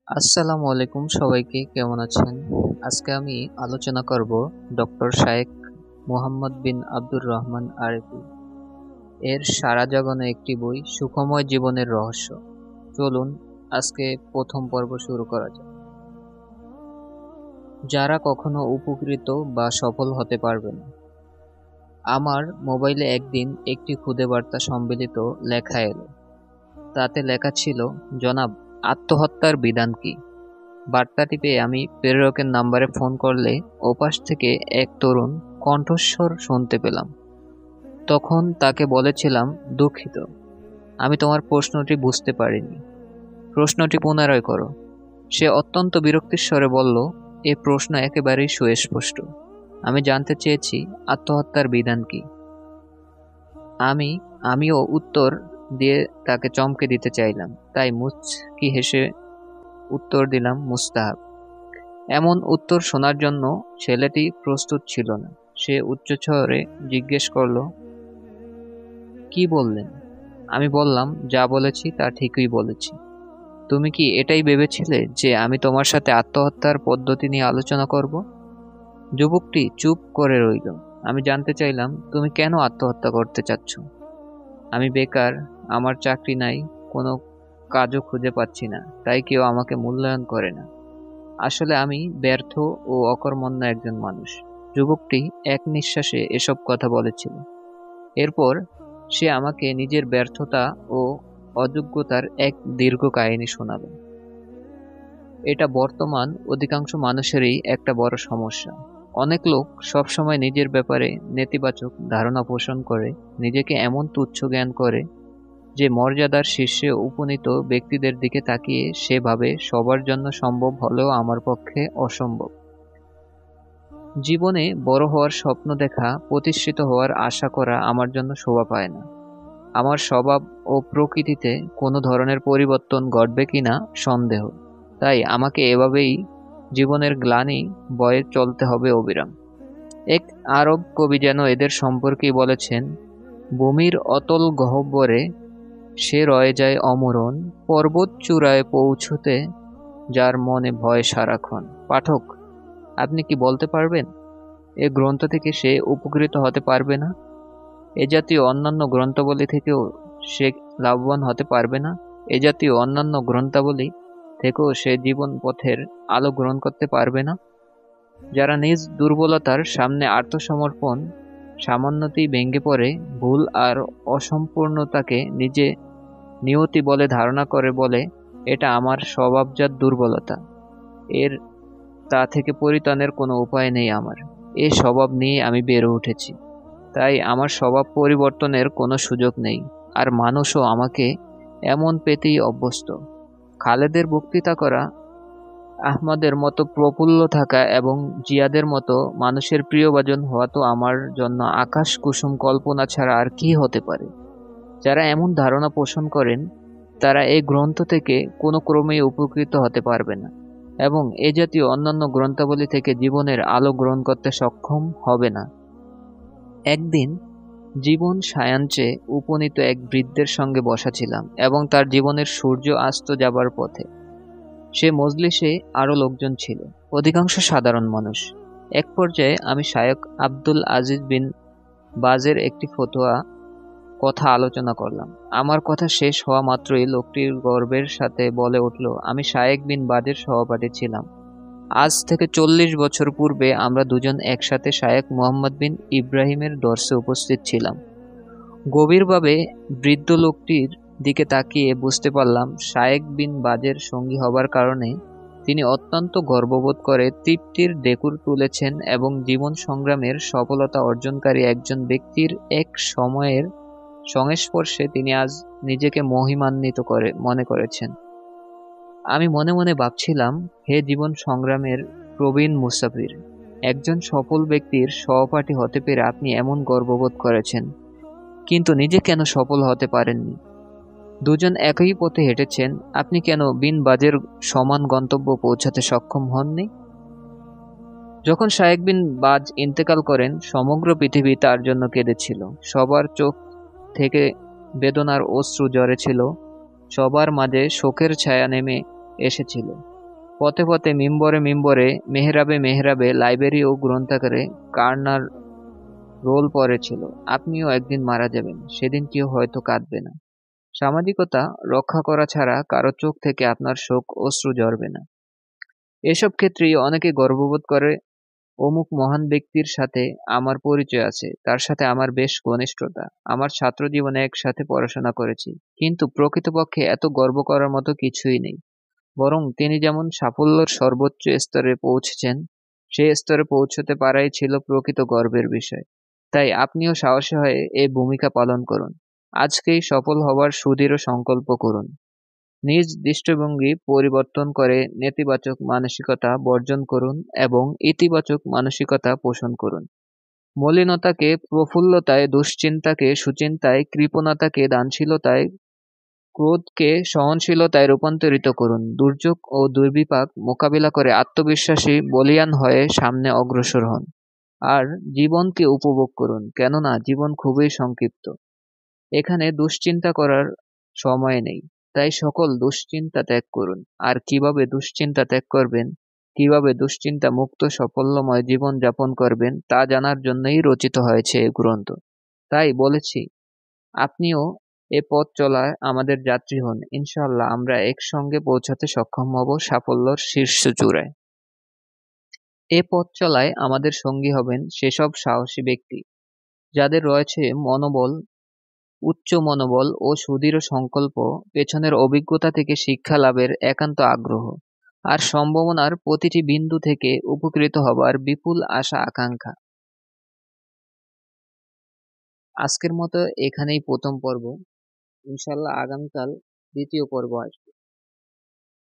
আসসালামু আলাইকুম সবাইকে, কেমন আছেন? আজকে আমি আলোচনা করব ডক্টর শায়েখ মুহাম্মদ বিন আব্দুর রহমান আরেফি এর সারা জাগানো একটি বই, সুখময় জীবনের রহস্য। চলুন আজকে প্রথম পর্ব শুরু করা যাক। যারা কখনো উপকৃত বা সফল হতে পারবে না। আমার মোবাইলে একদিন একটি খুদে বার্তা সম্বলিত লেখা এলো। তাতে লেখা ছিল, জনাব, আত্মহত্যার বিধান কি? বার্তাটি পেয়ে আমি প্রেরকের নাম্বারে ফোন করলে ওপাশ থেকে এক তরুণ কণ্ঠস্বর শুনতে পেলাম। তখন তাকে বলেছিলাম, দুঃখিত, আমি তোমার প্রশ্নটি বুঝতে পারিনি। প্রশ্নটি পুনরায় করো। সে অত্যন্ত বিরক্তির স্বরে বলল, এ প্রশ্ন একেবারেই সুস্পষ্ট। আমি জানতে চেয়েছি আত্মহত্যার বিধান কি। আমিও উত্তর দিয়ে তাকে চমকে দিতে চাইলাম, তাই মুচকি হেসে উত্তর দিলাম, মুস্তাহাব। এমন উত্তর শোনার জন্য ছেলেটি প্রস্তুত ছিল না। সে উচ্চস্বরে জিজ্ঞেস করল, কি বললেন? আমি বললাম, যা বলেছি তা ঠিকই বলেছি। তুমি কি এটাই ভেবেছিলে যে আমি তোমার সাথে আত্মহত্যার পদ্ধতি নিয়ে আলোচনা করব? যুবকটি চুপ করে রইল। আমি জানতে চাইলাম, তুমি কেন আত্মহত্যা করতে চাচ্ছ? আমি বেকার, আমার চাকরি নাই, কোনো কাজও খুঁজে পাচ্ছি না, তাই কেউ আমাকে মূল্যায়ন করে না। আসলে আমি ব্যর্থ ও অকর্মণ্য একজন মানুষ। যুবকটি এক নিঃশ্বাসে এসব কথা বলেছিল। এরপর সে আমাকে নিজের ব্যর্থতা ও অযোগ্যতার এক দীর্ঘ কাহিনী শোনাল। এটা বর্তমান অধিকাংশ মানুষেরই একটা বড় সমস্যা। অনেক লোক সবসময় নিজের ব্যাপারে নেতিবাচক ধারণা পোষণ করে, নিজেকে এমন তুচ্ছ জ্ঞান করে যে মর্যাদার শীর্ষে উপনীত ব্যক্তিদের দিকে তাকিয়ে সে ভাবে সবার জন্য সম্ভব হলেও আমার পক্ষে অসম্ভব। জীবনে বড় হওয়ার স্বপ্ন দেখা, প্রতিষ্ঠিত হওয়ার আশা করা আমার জন্য শোভা পায় না। আমার স্বভাব ও প্রকৃতিতে কোনো ধরনের পরিবর্তন ঘটবে কিনা সন্দেহ। তাই আমাকে এভাবেই জীবনের গ্লানি বয়ে চলতে হবে অবিরাম। এক আরব কবি যেন এদের সম্পর্কেই বলেছেন, ভূমির অতল গহ্বরে সে রয়ে যায় অমরণ, পর্বত চূড়ায় পৌঁছতে যার মনে ভয় সারাক্ষণ। পাঠক, আপনি কি বলতে পারবেন এ গ্রন্থ থেকে সে উপকৃত হতে পারবে না? এ জাতীয় অন্যান্য গ্রন্থাবলী থেকেও সে লাভবান হতে পারবে না? এ জাতীয় অন্যান্য গ্রন্থাবলী থেকেও সে জীবন পথের আলো গ্রহণ করতে পারবে না? যারা নিজ দুর্বলতার সামনে আত্মসমর্পণ সামান্যতেই ভেঙে পড়ে, ভুল আর অসম্পূর্ণতাকে নিজে নিয়তি বলে ধারণা করে, বলে এটা আমার স্বভাবজাত দুর্বলতা, এর তা থেকে পরিত্রাণের কোনো উপায় নেই আমার। এ স্বভাব নিয়ে আমি বেড়ে উঠেছি, তাই আমার স্বভাব পরিবর্তনের কোনো সুযোগ নেই। আর মানুষও আমাকে এমন পেতেই অভ্যস্ত। খালেদের বক্তৃতা করা, আহমদের মতো প্রফুল্ল থাকা এবং জিয়াদের মতো মানুষের প্রিয়ভাজন হওয়া তো আমার জন্য আকাশ কুসুম কল্পনা ছাড়া আর কি হতে পারে? যারা এমন ধারণা পোষণ করেন তারা এই গ্রন্থ থেকে কোনো ক্রমেই উপকৃত হতে পারবে না এবং এ জাতীয় অন্যান্য গ্রন্থাবলী থেকে জীবনের আলো গ্রহণ করতে সক্ষম হবে না। একদিন জীবন সায়াঞ্চে উপনীত এক বৃদ্ধের সঙ্গে বসা ছিলাম এবং তার জীবনের সূর্য অস্ত যাবার পথে। সে মজলিসে আরো লোকজন ছিল, অধিকাংশ সাধারণ মানুষ। এক পর্যায়ে আমি শায়খ আব্দুল আজিজ বিন বাজের একটি ফতোয়া কথা আলোচনা করলাম। আমার কথা শেষ হওয়া মাত্রই লোকটির গর্বের সাথে বলে উঠল, আমি শায়েখ বিন বাজের সহপাঠী ছিলাম। আজ থেকে 40 বছর পূর্বে আমরা দুজন একসাথে শায়েখ মুহাম্মদ বিন ইব্রাহিমের দর্শে উপস্থিত ছিলাম। গভীরভাবে বৃদ্ধ লোকটির দিকে তাকিয়ে বুঝতে পারলাম, শায়েখ বিন বাজের সঙ্গী হবার কারণে তিনি অত্যন্ত গর্ববোধ করে তৃপ্তির ঢেকুর তুলেছেন এবং জীবন সংগ্রামের সফলতা অর্জনকারী একজন ব্যক্তির এক সময়ের সংস্পর্শে তিনি আজ নিজেকে মহিমান্বিত মনে করেছেন। আমি মনে মনে ভাবছিলাম, হে জীবন সংগ্রামের প্রবীণ মুসাফির, একজন সফল ব্যক্তির সহপাঠী হতে পেরে আপনি এমন গর্ববোধ করেছেন, কিন্তু নিজে কেন সফল হতে পারেননি? দুজন একই পথে হেঁটেছেন, আপনি কেন বিন বাজের সমান গন্তব্য পৌঁছাতে সক্ষম হননি? যখন শায়েখ বিন বাজ ইন্তেকাল করেন, সমগ্র পৃথিবী তার জন্য কেঁদেছিল। সবার চোখ থেকে বেদনার অশ্রু ঝরেছিল, সবার মাঝে শোকের ছায়া নেমে এসেছিল। পথে পথে, মিম্বরে মিম্বরে, মেহরাবে মেহরাবে, লাইব্রেরি ও গ্রন্থাগারে কান্নার রোল পড়েছিল। আপনিও একদিন মারা যাবেন, সেদিন কেউ হয়তো কাঁদবে না। সামাজিকতা রক্ষা করা ছাড়া কারো চোখ থেকে আপনার শোক অশ্রু ঝরবে না। এসব ক্ষেত্রেই অনেকে গর্ববোধ করে, অমুক মহান ব্যক্তির সাথে আমার পরিচয় আছে, তার সাথে আমার বেশ ঘনিষ্ঠতা, আমার ছাত্র জীবনে একসাথে পড়াশোনা করেছি। কিন্তু প্রকৃতপক্ষে এত গর্ব করার মতো কিছুই নেই। বরং তিনি যেমন সাফল্যের সর্বোচ্চ স্তরে পৌঁছেছেন, সে স্তরে পৌঁছতে পারাই ছিল প্রকৃত গর্বের বিষয়। তাই আপনিও সাহসী হয়ে এই ভূমিকা পালন করুন। আজকেই সফল হবার সুদৃঢ় সংকল্প করুন। নিজ দৃষ্টিভঙ্গি পরিবর্তন করে নেতিবাচক মানসিকতা বর্জন করুন এবং ইতিবাচক মানসিকতা পোষণ করুন। মলিনতাকে প্রফুল্লতায়, দুশ্চিন্তাকে সুচিন্তায়, কৃপণতাকে দানশীলতায়, ক্রোধকে সহনশীলতায় রূপান্তরিত করুন। দুর্যোগ ও দুর্বিপাক মোকাবিলা করে আত্মবিশ্বাসী বলীয়ান হয়ে সামনে অগ্রসর হন। আর জীবনকে উপভোগ করুন, কেননা জীবন খুবই সংক্ষিপ্ত। এখানে দুশ্চিন্তা করার সময় নেই। তাই সকল দুশ্চিন্তা ত্যাগ করুন। আর কিভাবে দুশ্চিন্তা ত্যাগ করবেন, কিভাবে দুশ্চিন্তা মুক্ত সাফল্যময় জীবন যাপন করবেন তা জানার জন্যই রচিত হয়েছে এ গ্রন্থ। তাই বলেছি, আপনিও এ পথ চলায় আমাদের যাত্রী হন। ইনশাআল্লাহ আমরা একসঙ্গে পৌঁছাতে সক্ষম হব সাফল্যের শীর্ষ চূড়ায়। এ পথ চলায় আমাদের সঙ্গী হবেন সেসব সাহসী ব্যক্তি, যাদের রয়েছে মনোবল, উচ্চ মনোবল ও সুদৃঢ় সংকল্প, পেছনের অভিজ্ঞতা থেকে শিক্ষা লাভের একান্ত আগ্রহ, আর সম্ভাবনার প্রতিটি বিন্দু থেকে উপকৃত হবার বিপুল আশা আকাঙ্ক্ষা। আজকের মতো এখানেই প্রথম পর্ব। ইনশাল্লাহ আগামীকাল দ্বিতীয় পর্ব আসবে।